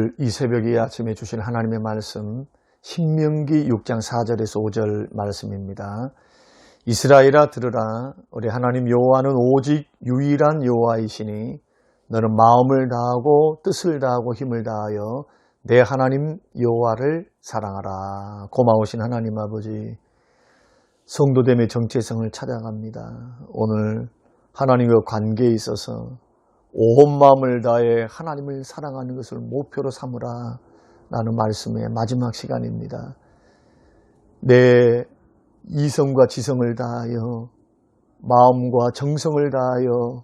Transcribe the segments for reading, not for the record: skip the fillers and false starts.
오늘 이 새벽에 아침에 주신 하나님의 말씀 신명기 6장 4절에서 5절 말씀입니다. 이스라엘아 들으라. 우리 하나님 여호와는 오직 유일한 여호와이시니 너는 마음을 다하고 뜻을 다하고 힘을 다하여 내 하나님 여호와를 사랑하라. 고마우신 하나님 아버지, 성도됨의 정체성을 찾아갑니다. 오늘 하나님과 관계에 있어서 온 마음을 다해 하나님을 사랑하는 것을 목표로 삼으라 라는 말씀의 마지막 시간입니다. 내 이성과 지성을 다하여 마음과 정성을 다하여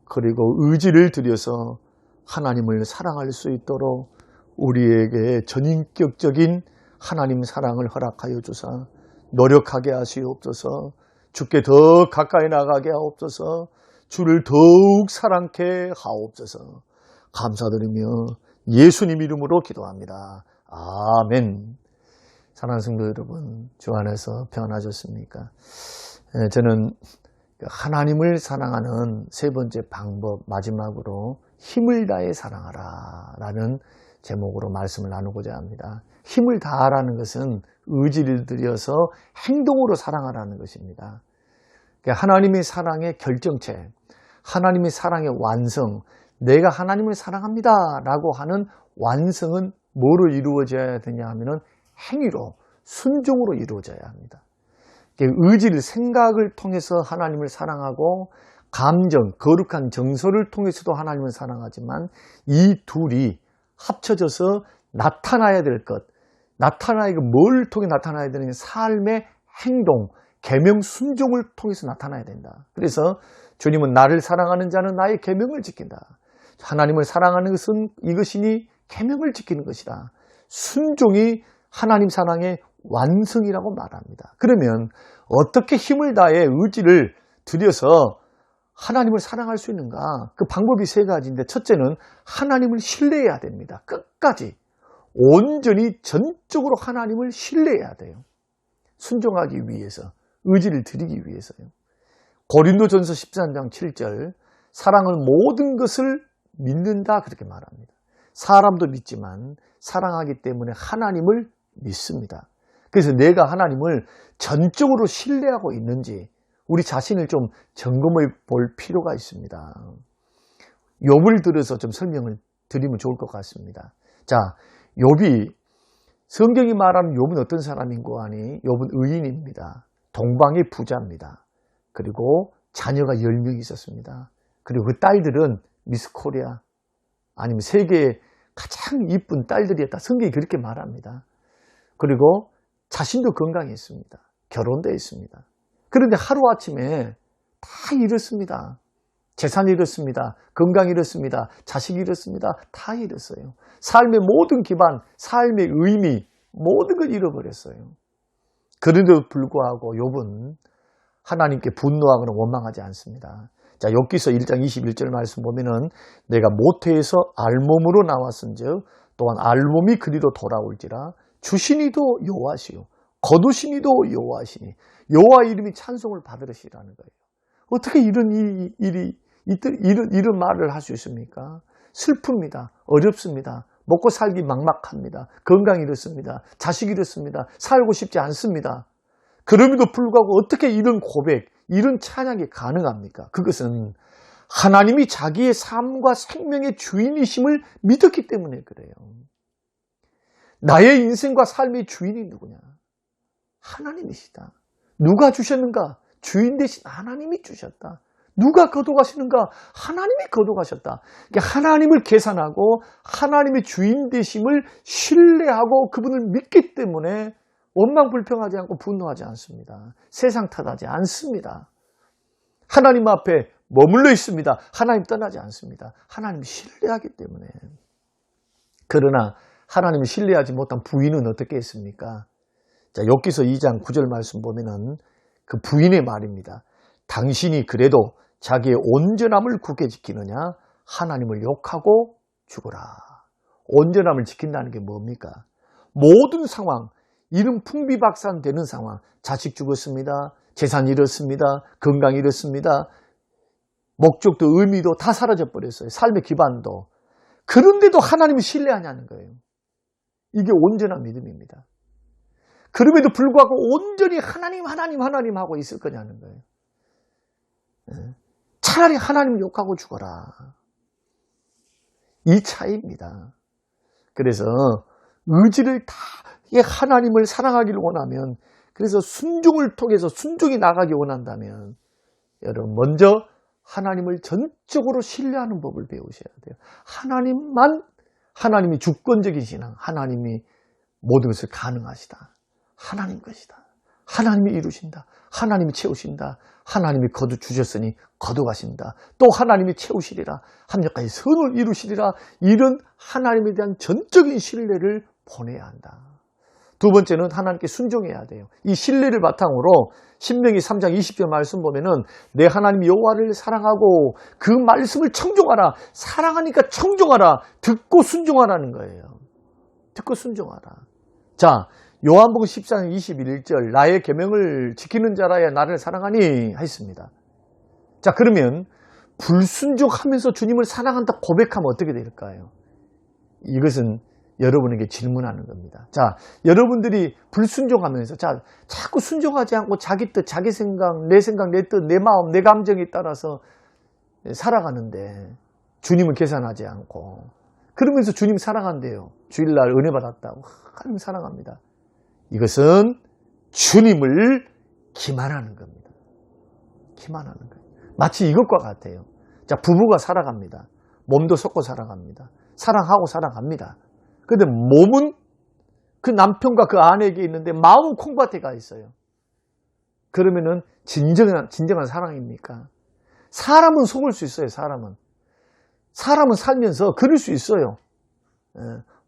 그리고 의지를 들여서 하나님을 사랑할 수 있도록 우리에게 전인격적인 하나님 사랑을 허락하여 주사 노력하게 하시옵소서. 주께 더 가까이 나가게 하옵소서. 주를 더욱 사랑케 하옵소서. 감사드리며 예수님 이름으로 기도합니다. 아멘. 사랑하는 성도 여러분, 주 안에서 평안하셨습니까? 저는 하나님을 사랑하는 세 번째 방법, 마지막으로 힘을 다해 사랑하라 라는 제목으로 말씀을 나누고자 합니다. 힘을 다하라는 것은 의지를 들여서 행동으로 사랑하라는 것입니다. 하나님의 사랑의 결정체, 하나님의 사랑의 완성, 내가 하나님을 사랑합니다 라고 하는 완성은 뭐로 이루어져야 되냐 하면은 행위로, 순종으로 이루어져야 합니다. 의지를, 생각을 통해서 하나님을 사랑하고 감정, 거룩한 정서를 통해서도 하나님을 사랑하지만 이 둘이 합쳐져서 나타나야 될 것, 뭘 통해 나타나야 되느냐, 삶의 행동, 계명 순종을 통해서 나타나야 된다. 그래서 주님은 나를 사랑하는 자는 나의 계명을 지킨다. 하나님을 사랑하는 것은 이것이니 계명을 지키는 것이다. 순종이 하나님 사랑의 완성이라고 말합니다. 그러면 어떻게 힘을 다해 의지를 들여서 하나님을 사랑할 수 있는가? 그 방법이 세 가지인데, 첫째는 하나님을 신뢰해야 됩니다. 끝까지 온전히 전적으로 하나님을 신뢰해야 돼요. 순종하기 위해서, 의지를 드리기 위해서요. 고린도전서 13장 7절, 사랑은 모든 것을 믿는다 그렇게 말합니다. 사람도 믿지만 사랑하기 때문에 하나님을 믿습니다. 그래서 내가 하나님을 전적으로 신뢰하고 있는지 우리 자신을 좀 점검해 볼 필요가 있습니다. 욥을 들어서 좀 설명을 드리면 좋을 것 같습니다. 자, 욥이, 성경이 말하는 욥은 어떤 사람인고 하니 욥은 의인입니다. 동방의 부자입니다. 그리고 자녀가 10명이 있었습니다. 그리고 그 딸들은 미스 코리아, 아니면 세계의 가장 이쁜 딸들이었다. 성경이 그렇게 말합니다. 그리고 자신도 건강했습니다. 결혼도 했습니다. 그런데 하루아침에 다 잃었습니다. 재산 잃었습니다. 건강 잃었습니다. 자식 잃었습니다. 다 잃었어요. 삶의 모든 기반, 삶의 의미, 모든 걸 잃어버렸어요. 그런데도 불구하고 욥은 하나님께 분노하거나 원망하지 않습니다. 자, 욥기서 1장 21절 말씀 보면은 내가 모태에서 알몸으로 나왔은즉 또한 알몸이 그리로 돌아올지라 주시니도 여호와시요 거두시니도 여호와시니 여호와 이름이 찬송을 받으시라는 거예요. 어떻게 이런 말을 할 수 있습니까? 슬픕니다. 어렵습니다. 먹고 살기 막막합니다. 건강 잃었습니다. 자식 잃었습니다. 살고 싶지 않습니다. 그럼에도 불구하고 어떻게 이런 고백, 이런 찬양이 가능합니까? 그것은 하나님이 자기의 삶과 생명의 주인이심을 믿었기 때문에 그래요. 나의 인생과 삶의 주인이 누구냐? 하나님이시다. 누가 주셨는가? 주인 대신 하나님이 주셨다. 누가 거둬가시는가? 하나님이 거둬가셨다. 그러니까 하나님을 계산하고 하나님의 주인 되심을 신뢰하고 그분을 믿기 때문에 원망불평하지 않고 분노하지 않습니다. 세상 탓하지 않습니다. 하나님 앞에 머물러 있습니다. 하나님 떠나지 않습니다. 하나님 신뢰하기 때문에. 그러나 하나님을 신뢰하지 못한 부인은 어떻게 했습니까? 자, 욥기서 2장 9절 말씀 보면은 그 부인의 말입니다. 당신이 그래도 자기의 온전함을 굳게 지키느냐? 하나님을 욕하고 죽어라. 온전함을 지킨다는 게 뭡니까? 모든 상황, 이런 풍비박산되는 상황, 자식 죽었습니다. 재산 잃었습니다. 건강 잃었습니다. 목적도 의미도 다 사라져 버렸어요. 삶의 기반도. 그런데도 하나님을 신뢰하냐는 거예요. 이게 온전한 믿음입니다. 그럼에도 불구하고 온전히 하나님 하고 있을 거냐는 거예요. 차라리 하나님을 욕하고 죽어라. 이 차이입니다. 그래서 의지를 다해 하나님을 사랑하기를 원하면, 그래서 순종을 통해서 순종이 나가기 원한다면 여러분 먼저 하나님을 전적으로 신뢰하는 법을 배우셔야 돼요. 하나님이 주권적인 신앙, 하나님이 모든 것을 가능하시다. 하나님 것이다. 하나님이 이루신다. 하나님이 채우신다. 하나님이 거두주셨으니 거두가신다. 또 하나님이 채우시리라. 합력하여 선을 이루시리라. 이런 하나님에 대한 전적인 신뢰를 보내야 한다. 두 번째는 하나님께 순종해야 돼요. 이 신뢰를 바탕으로 신명기 3장 20절 말씀 보면은 내 하나님 여호와를 사랑하고 그 말씀을 청종하라. 사랑하니까 청종하라. 듣고 순종하라는 거예요. 듣고 순종하라. 자, 요한복음 14장 21절 나의 계명을 지키는 자라야 나를 사랑하니 하였습니다. 자, 그러면 불순종하면서 주님을 사랑한다 고백하면 어떻게 될까요? 이것은 여러분에게 질문하는 겁니다. 자, 여러분들이 불순종하면서 자꾸 순종하지 않고 자기 뜻, 자기 생각, 내 뜻, 내 마음, 내 감정에 따라서 살아가는데 주님을 계산하지 않고 그러면서 주님 사랑한대요. 주일날 은혜 받았다고 하나님 사랑합니다. 이것은 주님을 기만하는 겁니다. 기만하는 거예요. 마치 이것과 같아요. 자, 부부가 살아갑니다. 몸도 섞고 살아갑니다. 사랑하고 살아갑니다. 그런데 몸은 그 남편과 그 아내에게 있는데 마음은 콩밭에 가 있어요. 그러면은 진정한 사랑입니까? 사람은 속을 수 있어요. 사람은 살면서 그럴 수 있어요.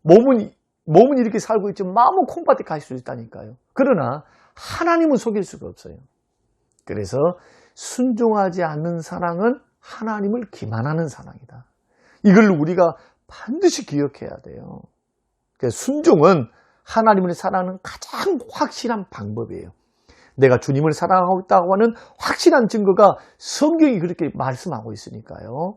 몸은 이렇게 살고 있지만 마음은 콩밭에 갈 수 있다니까요. 그러나 하나님은 속일 수가 없어요. 그래서 순종하지 않는 사랑은 하나님을 기만하는 사랑이다. 이걸 우리가 반드시 기억해야 돼요. 순종은 하나님을 사랑하는 가장 확실한 방법이에요. 내가 주님을 사랑하고 있다고 하는 확실한 증거가 성경이 그렇게 말씀하고 있으니까요.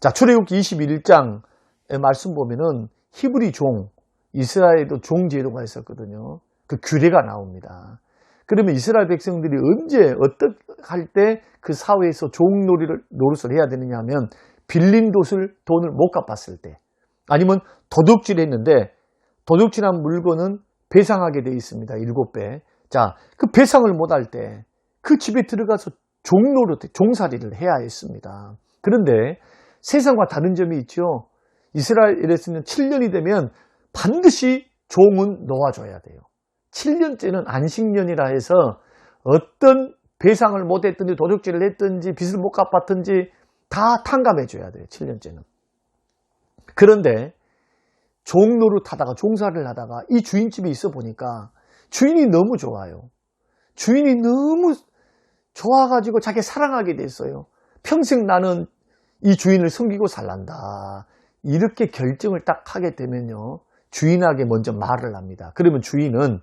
자, 출애굽기 21장의 말씀 보면은 히브리 종, 이스라엘도 종 제도가 있었거든요. 그 규례가 나옵니다. 그러면 이스라엘 백성들이 언제 어떻게 할 때 그 사회에서 종 노릇을 해야 되느냐 하면 빌린 돈을 못 갚았을 때, 아니면 도둑질했는데 도둑질한 물건은 배상하게 되어 있습니다. 7배. 자, 그 배상을 못할 때 그 집에 들어가서 종살이를 해야 했습니다. 그런데 세상과 다른 점이 있죠. 이스라엘에서는 7년이 되면 반드시 종은 놓아줘야 돼요. 7년째는 안식년이라 해서 어떤 배상을 못했든지 도둑질을 했든지 빚을 못 갚았든지 다 탕감해 줘야 돼요. 7년째는. 그런데 종 노릇하다가 종살이를 하다가 이 주인집에 있어 보니까 주인이 너무 좋아요. 주인이 너무 좋아가지고 자기 사랑하게 됐어요. 평생 나는 이 주인을 섬기고 살란다. 이렇게 결정을 딱 하게 되면요. 주인에게 먼저 말을 합니다. 그러면 주인은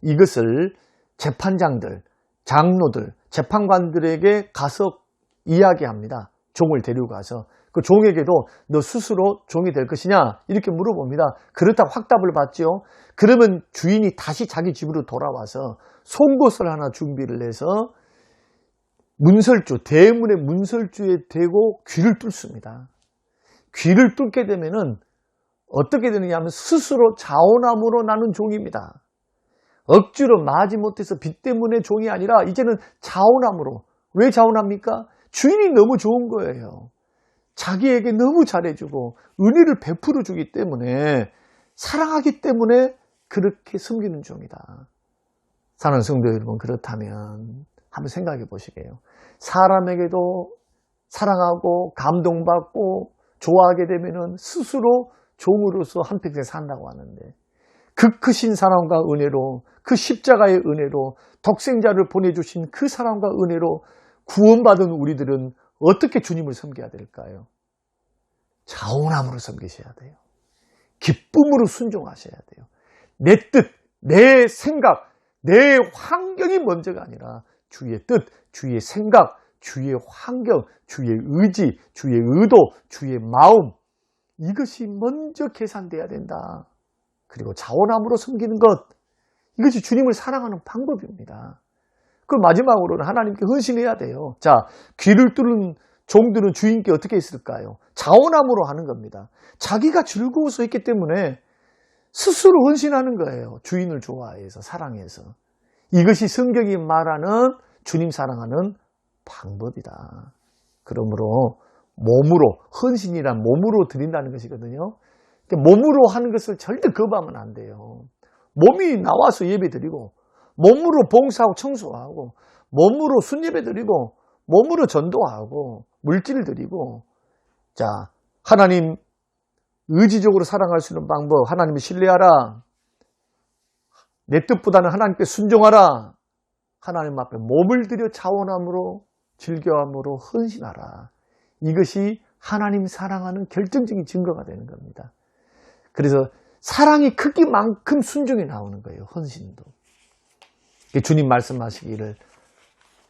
이것을 재판장들, 장로들, 재판관들에게 가서 이야기합니다. 종을 데리고 가서. 그 종에게도 너 스스로 종이 될 것이냐? 이렇게 물어봅니다. 그렇다고 확답을 받죠. 그러면 주인이 다시 자기 집으로 돌아와서 송곳을 하나 준비를 해서 대문의 문설주에 대고 귀를 뚫습니다. 귀를 뚫게 되면은 어떻게 되느냐 하면 스스로 자원함으로 나는 종입니다. 억지로 마지못해서 빚 때문에 종이 아니라 이제는 자원함으로. 왜 자원합니까? 주인이 너무 좋은 거예요. 자기에게 너무 잘해주고 은혜를 베풀어 주기 때문에, 사랑하기 때문에 그렇게 섬기는 종이다. 사랑하는 성도 여러분, 그렇다면 한번 생각해 보시게요. 사람에게도 사랑하고 감동받고 좋아하게 되면은 스스로 종으로서 한평생 산다고 하는데, 그 크신 사랑과 은혜로, 그 십자가의 은혜로 독생자를 보내주신 그 사랑과 은혜로 구원받은 우리들은 어떻게 주님을 섬겨야 될까요? 자원함으로 섬기셔야 돼요. 기쁨으로 순종하셔야 돼요. 내 뜻, 내 생각, 내 환경이 먼저가 아니라 주의 뜻, 주의 생각, 주의 환경, 주의 의지, 주의 의도, 주의 마음, 이것이 먼저 계산돼야 된다. 그리고 자원함으로 섬기는 것, 이것이 주님을 사랑하는 방법입니다. 그 마지막으로는 하나님께 헌신해야 돼요. 자, 귀를 뚫은 종들은 주인께 어떻게 했을까요? 자원함으로 하는 겁니다. 자기가 즐거워서 했기 때문에 스스로 헌신하는 거예요. 주인을 좋아해서, 사랑해서. 이것이 성경이 말하는 주님 사랑하는 방법이다. 그러므로 몸으로, 헌신이란 몸으로 드린다는 것이거든요. 몸으로 하는 것을 절대 거부하면 안 돼요. 몸이 나와서 예배 드리고, 몸으로 봉사하고 청소하고, 몸으로 순예배 드리고, 몸으로 전도하고, 물질 드리고, 자, 하나님 의지적으로 사랑할 수 있는 방법, 하나님을 신뢰하라. 내 뜻보다는 하나님께 순종하라. 하나님 앞에 몸을 들여 자원함으로, 즐겨함으로 헌신하라. 이것이 하나님 사랑하는 결정적인 증거가 되는 겁니다. 그래서 사랑이 크기만큼 순종이 나오는 거예요. 헌신도. 주님 말씀하시기를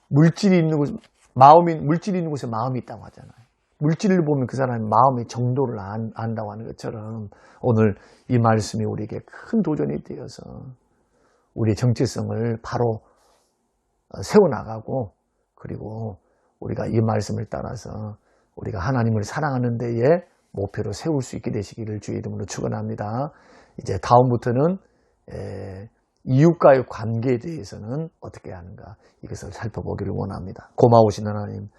물질이 있는 곳에 마음이 있다고 하잖아요. 물질을 보면 그 사람의 마음의 정도를 안다고 하는 것처럼 오늘 이 말씀이 우리에게 큰 도전이 되어서 우리의 정체성을 바로 세워나가고, 그리고 우리가 이 말씀을 따라서 우리가 하나님을 사랑하는 데에 목표로 세울 수 있게 되시기를 주의 이름으로 축원합니다. 이제 다음부터는 이웃과의 관계에 대해서는 어떻게 하는가, 이것을 살펴보기를 원합니다. 고마우신 하나님,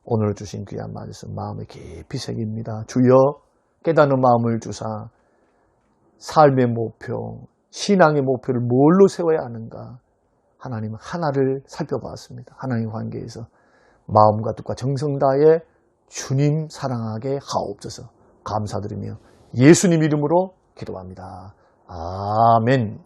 오늘 주신 귀한 말씀 마음에 깊이 새깁니다. 주여, 깨닫는 마음을 주사 삶의 목표, 신앙의 목표를 뭘로 세워야 하는가, 하나님 하나를 살펴봤습니다. 하나님 관계에서 마음과 뜻과 정성 다해 주님 사랑하게 하옵소서. 감사드리며 예수님 이름으로 기도합니다. 아멘.